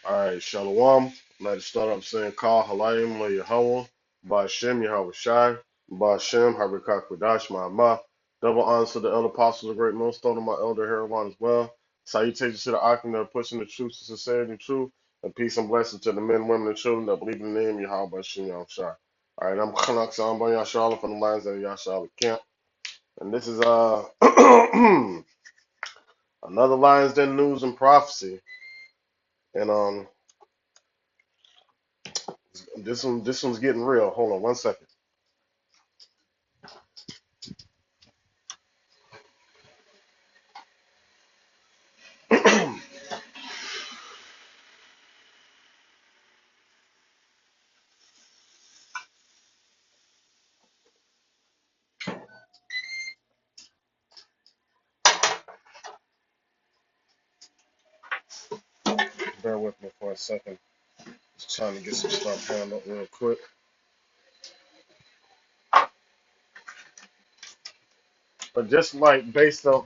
All right, Shalom. Let's start up saying Kal Halayim La Yahweh, Ba'Shem Yahweh Shai, Ba'Shem Harakak Wadash Ma'amah. Double honors to the elder apostles of great millstone and my elder Heroin as well. Salutations to the Akim that are pushing the truth to sincerity and truth, and peace and blessings to the men, women, and children that believe in the name Yahweh Ba'Shem Yahweh Shai. All right, I'm Kanak Samba Yashala from the lines of Yashala camp, and this is another Lions Den news and prophecy, and this one's getting real. Hold on one second. Bear with me for a second. Just trying to get some stuff handled real quick. But just like based on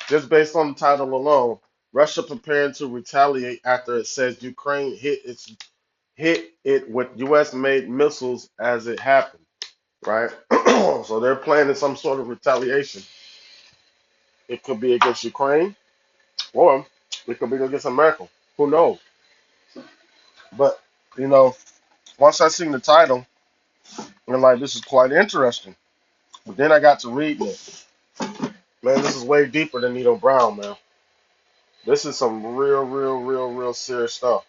just based on the title alone, Russia preparing to retaliate after it says Ukraine hit it with U.S. made missiles as it happened. Right? So they're planning some sort of retaliation. It could be against Ukraine or it could be against America. Who knows? But you know, once I seen the title, I'm like, this is quite interesting. But then I got to reading it. Man, this is way deeper than Nito Brown, man. This is some real serious stuff.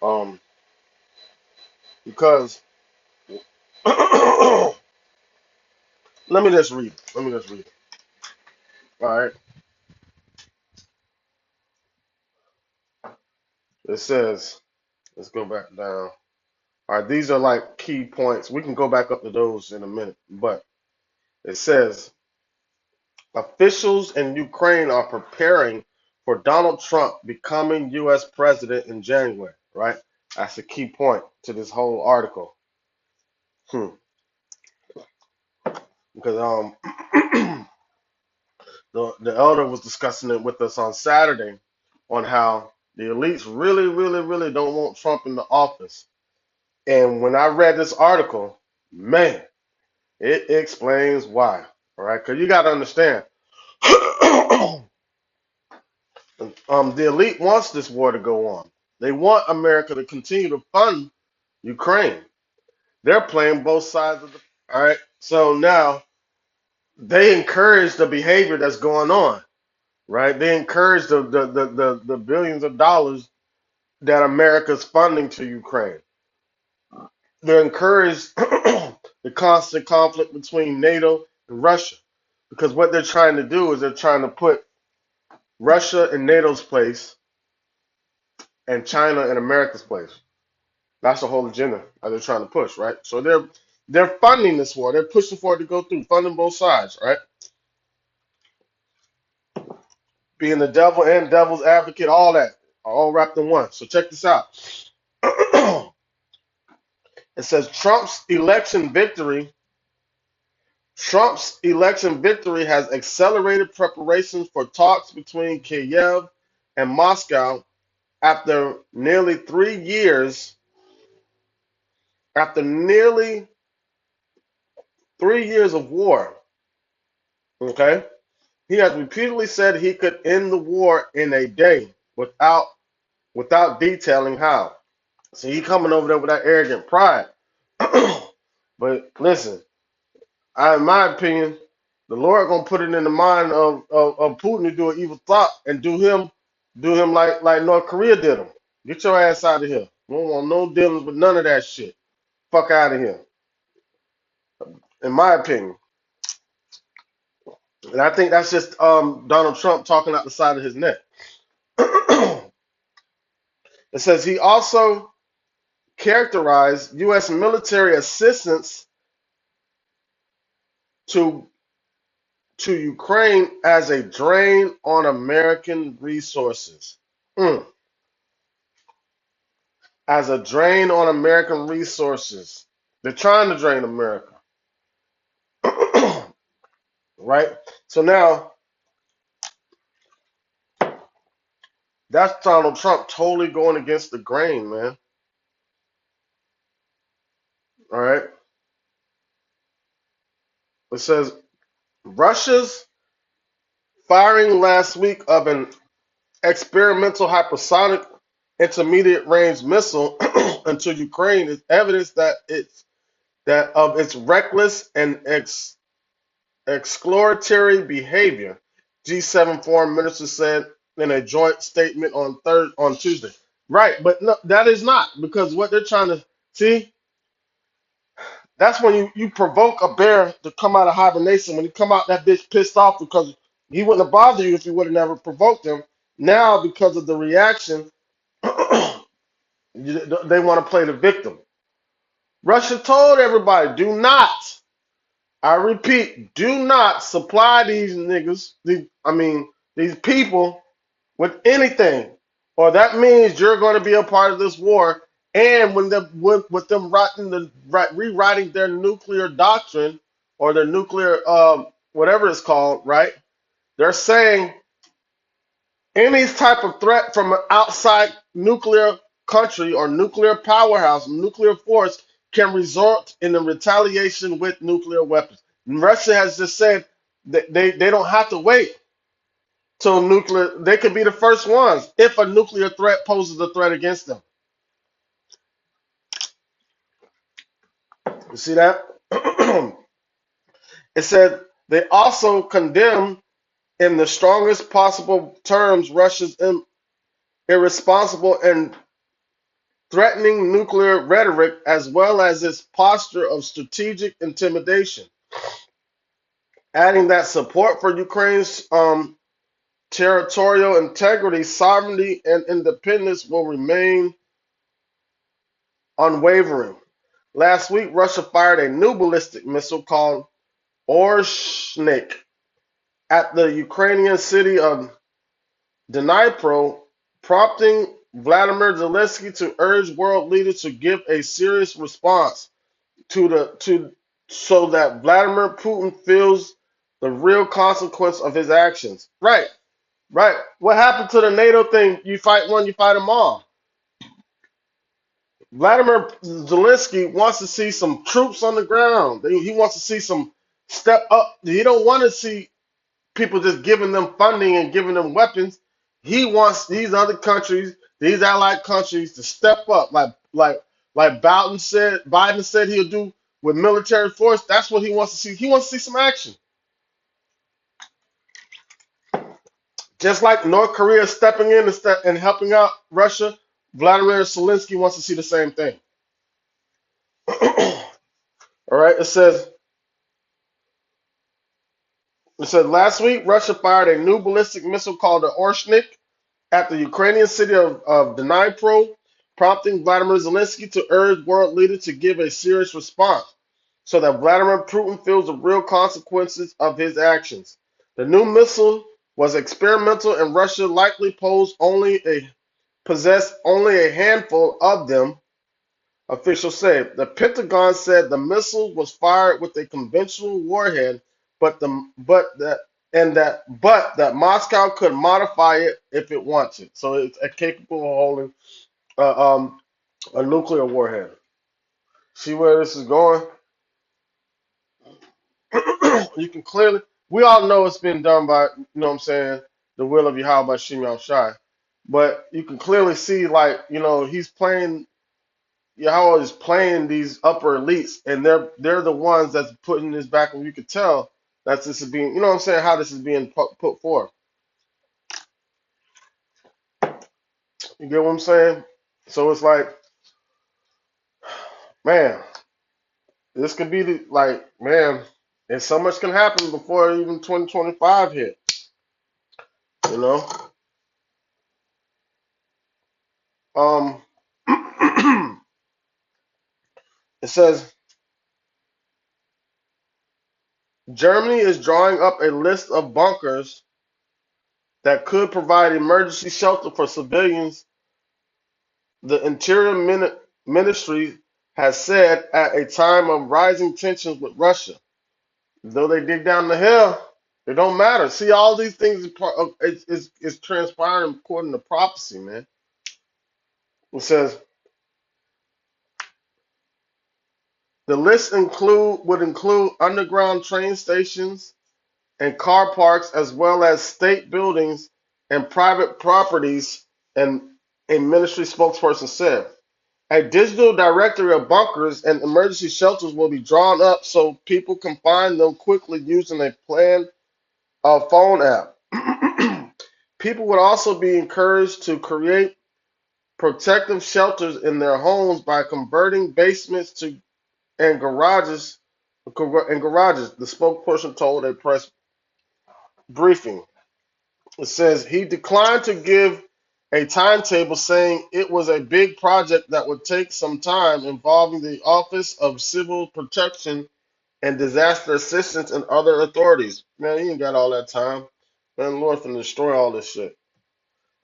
Um, because let me just read it. Let me just read it. All right. It says, let's go back down. All right, these are like key points. We can go back up to those in a minute, but it says officials in Ukraine are preparing for Donald Trump becoming U.S. president in January. Right. That's a key point to this whole article. Hmm. Because the elder was discussing it with us on Saturday on how the elites really don't want Trump in the office. And when I read this article, man, it explains why. All right, because you got to understand, the elite wants this war to go on. They want America to continue to fund Ukraine. They're playing both sides of the. All right, so now they encourage the behavior that's going on. Right, they encourage the billions of dollars that America's funding to Ukraine. They encourage the constant conflict between NATO and Russia because what they're trying to do is they're trying to put Russia in NATO's place and China in America's place. That's the whole agenda that they're trying to push, right? So they're funding this war. They're pushing for it to go through, funding both sides, right? Being the devil and devil's advocate, all that, all wrapped in one. So check this out. It says Trump's election victory has accelerated preparations for talks between Kiev and Moscow after nearly 3 years. After nearly 3 years of war, okay, he has repeatedly said he could end the war in a day without detailing how. So he coming over there with that arrogant pride. But listen, in my opinion, the Lord gonna put it in the mind of Putin to do an evil thought and do him like North Korea did him. Get your ass out of here. We don't want no dealings with none of that shit. Fuck out of here. In my opinion. And I think that's just Donald Trump talking out the side of his neck. It says he also characterized U.S. military assistance to Ukraine as a drain on American resources. Mm. As a drain on American resources. They're trying to drain America. Right? So now, That's Donald Trump totally going against the grain, man. All right. It says Russia's firing last week of an experimental hypersonic intermediate range missile into Ukraine is evidence that of its reckless and exploratory behavior. G7 foreign ministers said in a joint statement on Tuesday. Right, but no, that is not because what they're trying to see. That's when you provoke a bear to come out of hibernation. When he come out, that bitch pissed off because he wouldn't have bothered you if you would have never provoked him. Now, because of the reaction, they want to play the victim. Russia told everybody, do not, I repeat, do not supply these niggas, these people with anything, or that means you're going to be a part of this war. And when with them rewriting their nuclear doctrine or their nuclear whatever it's called, right? They're saying any type of threat from an outside nuclear country or nuclear powerhouse, nuclear force can result in a retaliation with nuclear weapons. And Russia has just said that they don't have to wait till nuclear. They could be the first ones if a nuclear threat poses a threat against them. You see that? It said they also condemn in the strongest possible terms Russia's irresponsible and threatening nuclear rhetoric, as well as its posture of strategic intimidation, adding that support for Ukraine's territorial integrity, sovereignty, and independence will remain unwavering. Last week, Russia fired a new ballistic missile called Orshnik at the Ukrainian city of Dnipro, prompting Vladimir Zelensky to urge world leaders to give a serious response to so that Vladimir Putin feels the real consequence of his actions. Right, right. What happened to the NATO thing? You fight one, you fight them all. Vladimir Zelensky wants to see some troops on the ground. He wants to see some step up. He don't want to see people just giving them funding and giving them weapons. He wants these other countries, these allied countries, to step up, like Biden said he'll do with military force. That's what he wants to see. He wants to see some action. Just like North Korea stepping in and helping out Russia, Vladimir Zelensky wants to see the same thing. All right, it said last week Russia fired a new ballistic missile called the Orshnik at the Ukrainian city of Dnipro, prompting Vladimir Zelensky to urge world leaders to give a serious response so that Vladimir Putin feels the real consequences of his actions. The new missile was experimental and Russia likely possessed only a handful of them, officials said. The Pentagon said the missile was fired with a conventional warhead, but that Moscow could modify it if it wanted. So it's capable of holding uh, um, a nuclear warhead. See where this is going? You can clearly, we all know it's been done by, what I'm saying, the will of Yahweh by Shimon Shai. But you can clearly see, like, he's playing, Yahweh is playing these upper elites, and they're the ones that's putting this back, and you could tell that this is being, what I'm saying, how this is being put forth. You get what I'm saying? So it's like, man, this could be man, and so much can happen before even 2025 hit, you know? Um, it says Germany is drawing up a list of bunkers that could provide emergency shelter for civilians, the Interior Ministry has said at a time of rising tensions with Russia. Though they dig down the hill, It don't matter. See, all these things is part of, is transpiring according to prophecy, man. It says the list would include underground train stations and car parks, as well as state buildings and private properties. And a ministry spokesperson said a digital directory of bunkers and emergency shelters will be drawn up so people can find them quickly using a planned phone app. People would also be encouraged to create protective shelters in their homes by converting basements to and garages. The spokesperson told a press briefing. It says he declined to give a timetable, saying it was a big project that would take some time, involving the Office of Civil Protection and Disaster Assistance and other authorities. Man, he ain't got all that time. Man, the Lord can destroy all this shit.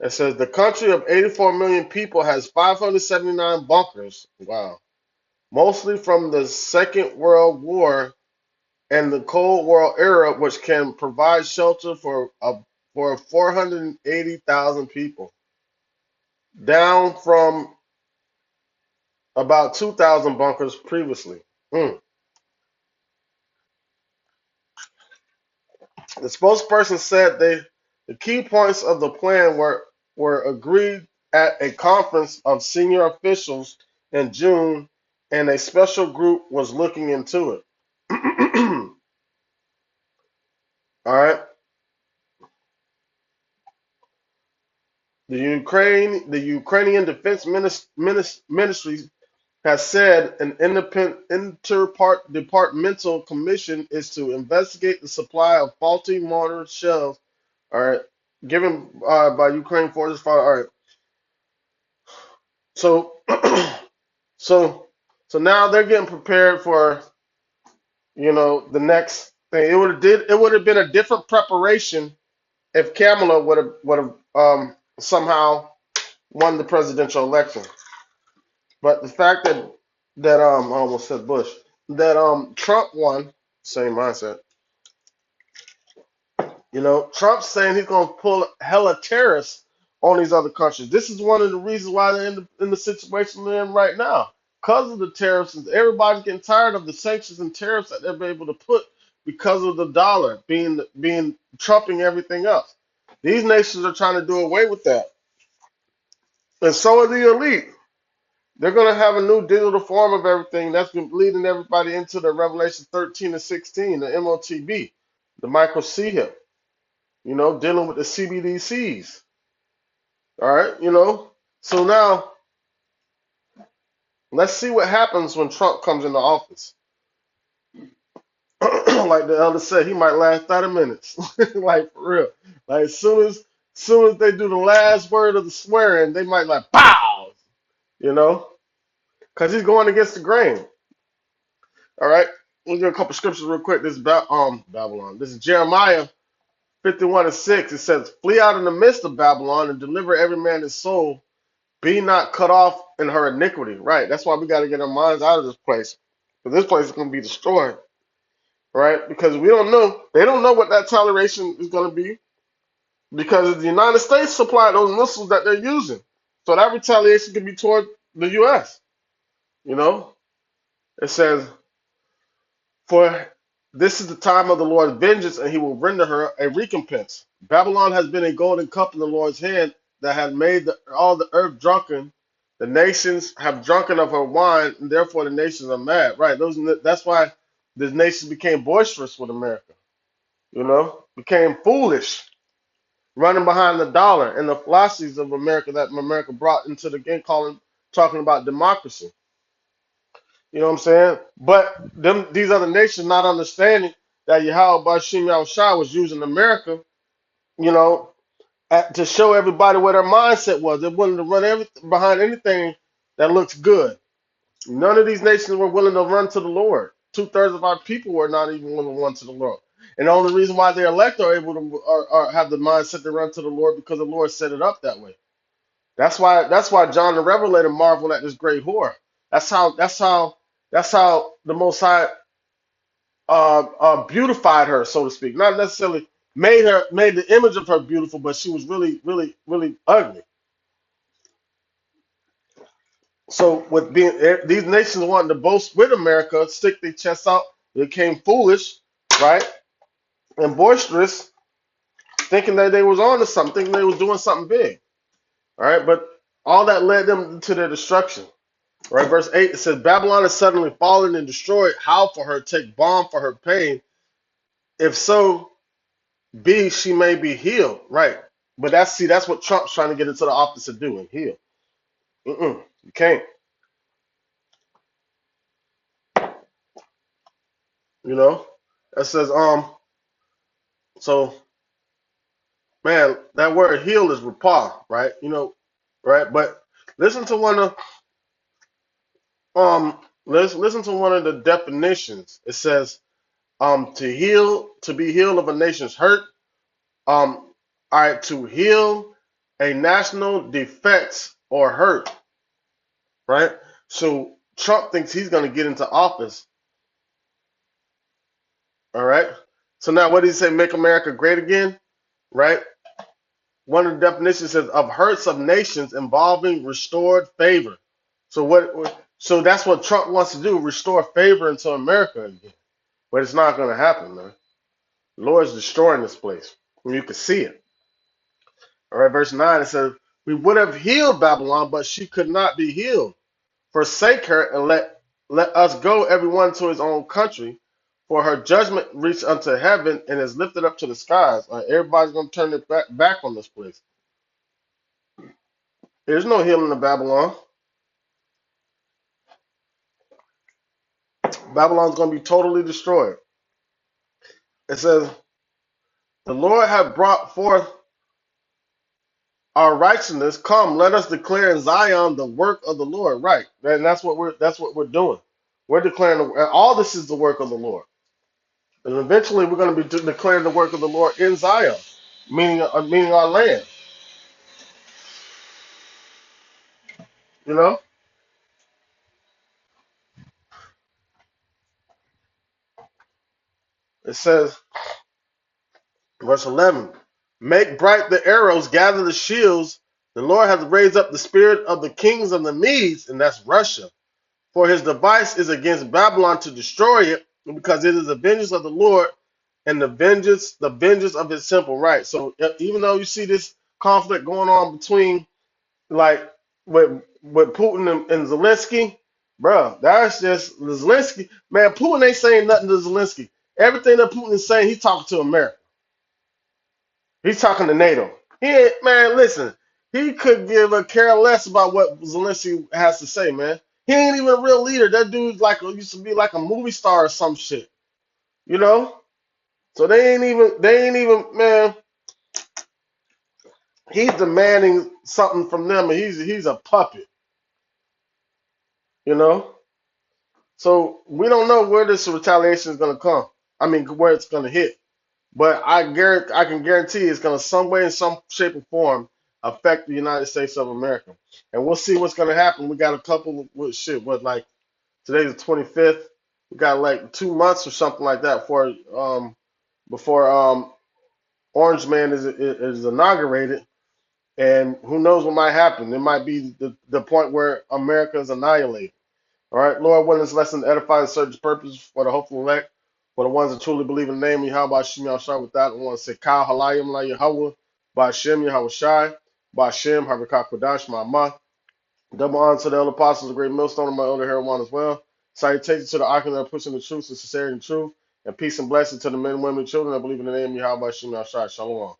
It says the country of 84 million people has 579 bunkers. Wow. Mostly from the Second World War and the Cold War era, which can provide shelter for 480,000 people, down from about 2,000 bunkers previously. Mm. The spokesperson said the key points of the plan were agreed at a conference of senior officials in June, and a special group was looking into it. All right. The Ukrainian Defense Ministry has said an independent interdepartmental commission is to investigate the supply of faulty mortar shells. All right, given by Ukraine forces. All right, so so so now they're getting prepared for the next thing. It would have been a different preparation if Kamala would have somehow won the presidential election. But the fact that I almost said Bush, that Trump won, same mindset. Trump's saying he's gonna pull hella tariffs on these other countries. This is one of the reasons why they're in the situation they're in right now. Because of the tariffs, and everybody's getting tired of the sanctions and tariffs that they're able to put because of the dollar being trumping everything else. These nations are trying to do away with that. And so are the elite. They're going to have a new digital form of everything that's been leading everybody into the Revelation 13 and 16, the MOTB, the micro C hip, dealing with the CBDCs. All right, So now, let's see what happens when Trump comes into office. Like the elder said, he might last 30 minutes. Like, for real. Like, as soon as they do the last word of the swearing, they might like, pow! You know? Because he's going against the grain. All right, we'll do a couple scriptures real quick. This is Babylon. This is Jeremiah 51 and 6. It says, "Flee out in the midst of Babylon and deliver every man his soul. Be not cut off in her iniquity." Right. That's why we got to get our minds out of this place. Because this place is going to be destroyed. Right. Because we don't know. They don't know what that toleration is going to be. Because the United States supplied those missiles that they're using. So that retaliation can be toward the U.S. You know. It says, "For this is the time of the Lord's vengeance, and he will render her a recompense. Babylon has been a golden cup in the Lord's hand that has made all the earth drunken. The nations have drunken of her wine, and therefore the nations are mad." Right. That's why the nations became boisterous with America. Became foolish, running behind the dollar and the philosophies of America that America brought into the game, talking about democracy. You know what I'm saying? But these other nations not understanding that Yahweh Bashim Yahushua was using America, you know, to show everybody what their mindset was. They wanted to run behind anything that looks good. None of these nations were willing to run to the Lord. 2/3 of our people were not even willing to run to the Lord. And the only reason why the elect are able to or have the mindset to run to the Lord because the Lord set it up that way. That's why John the Revelator marveled at this great whore. That's how the Most High beautified her, so to speak. Not necessarily made the image of her beautiful, but she was really, really, really ugly. So with being these nations wanting to boast with America, stick their chests out, they became foolish, right, and boisterous, thinking that they was on to something, thinking they was doing something big. All right, but all that led them to their destruction. Right, verse 8, it says, Babylon is suddenly fallen and destroyed. How for her take balm for her pain? If so be she may be healed. Right. But that's what Trump's trying to get into the office to do and heal. You can't. You know? It says, so man, that word heal is rapah, right? Right? But listen to one of let's listen to one of the definitions. It says, to be healed of a nation's hurt. All right, to heal a national defects or hurt, right? So Trump thinks he's going to get into office, all right? So now what did he say? Make America great again, right? One of the definitions says of hurts of nations involving restored favor. So So that's what Trump wants to do: restore favor into America again. But it's not going to happen, man. The Lord's destroying this place, and you can see it. All right, verse 9, it says, we would have healed Babylon, but she could not be healed. Forsake her and let us go everyone to his own country, for her judgment reached unto heaven and is lifted up to the skies. Everybody's going to turn their back on this place. There's no healing in Babylon. Babylon's going to be totally destroyed. It says, the Lord hath brought forth our righteousness. Come, let us declare in Zion the work of the Lord. Right, and that's what we're doing. We're declaring all this is the work of the Lord, and eventually we're going to be declaring the work of the Lord in Zion, meaning our land. You know, it says, verse 11, make bright the arrows, gather the shields. The Lord hath raised up the spirit of the kings of the Medes, and that's Russia. For his device is against Babylon to destroy it, because it is the vengeance of the Lord and the vengeance of his simple right. So even though you see this conflict going on between like with Putin and Zelensky, bro, that's just Zelensky. Man, Putin ain't saying nothing to Zelensky. Everything that Putin is saying, he's talking to America. He's talking to NATO. He ain't, man, listen, he could give a care less about what Zelensky has to say, man. He ain't even a real leader. That dude like used to be like a movie star or some shit. You know? So they ain't even man, he's demanding something from them and he's a puppet, you know? So we don't know where this retaliation is gonna come. I mean where it's gonna hit. But I can guarantee it's gonna some way, in some shape or form, affect the United States of America. And we'll see what's gonna happen. We got a couple with shit, what like today's the 25th. We got like 2 months or something like that before Orange Man is inaugurated. And who knows what might happen? It might be the point where America is annihilated. All right, Lord, willing this lesson to edify and serve His purpose for the hopeful elect, for the ones that truly believe in the name of Yahweh Shem Yahshua. With that, I want to say, Kal Halayim La Yahweh, Ba'Shem Yahweh Shai, Ba'Shem Harakah Kodash Ma'amah. Double honor to the elder apostles, the great millstone, and my elder Heroin as well. Salutations to the archon that are pushing the truth, the sincerity and truth, and peace and blessing to the men, women, and children that believe in the name of Yahweh Shem Yahshua. Shalom.